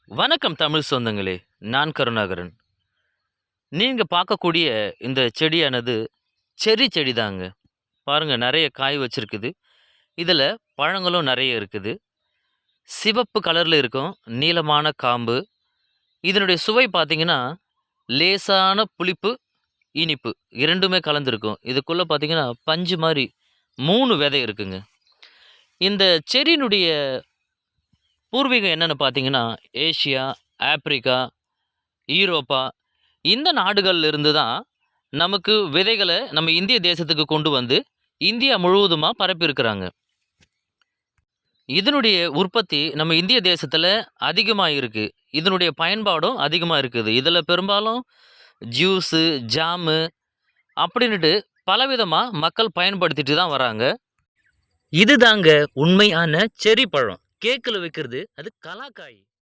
வணக்கம் தமிழ் சொந்தங்களே! நான் கருணாகரன். நீங்க பார்க்கக்கூடிய இந்த செடியானது செர்ரி செடி தாங்க. பாருங்க நெறைய காய் வச்சிருக்குது. இதில பழங்களும் நெறைய இருக்குது. சிவப்பு கலர்ல இருக்கும். நீளமான காம்பு. இதனுடைய சுவை பார்த்தீங்கன்னா, லேசான புளிப்பு, இனிப்பு 2மே கலந்திருக்கும். இதுக்குள்ள பார்த்தீங்கன்னா, பஞ்சு மாரி 3 விதை இருக்குங்க. இந்த செர்ரியினுடைய பூர்வீகம் என்னன்னு பார்த்தீங்கன்னா, ஏசியா, ஆப்பிரிக்கா, ஈரோப்பா இந்த நாடுகள்ல இருந்து தான் நமக்கு விதைகள நம்ம இந்திய தேசத்துக்கு கொண்டு வந்து, இந்தியா முழுவதுமா பரப்பியிருக்கிறாங்க. இதனுடைய உற்பத்தி நம்ம இந்திய தேசத்துல அதிகமா இருக்கு. இதனுடைய பயன்பாடும் அதிகமா இருக்குது. இதுல பெரும்பாலும் ஜூஸு, ஜாமு அப்படின்னுட்டு பலவிதமா மக்கள் பயன்படுத்திட்டு தான் வராங்க. இதுதாங்க உண்மையான செர்ரி பழம். கேக்குல வைக்கிறது அது கலாக்காய்.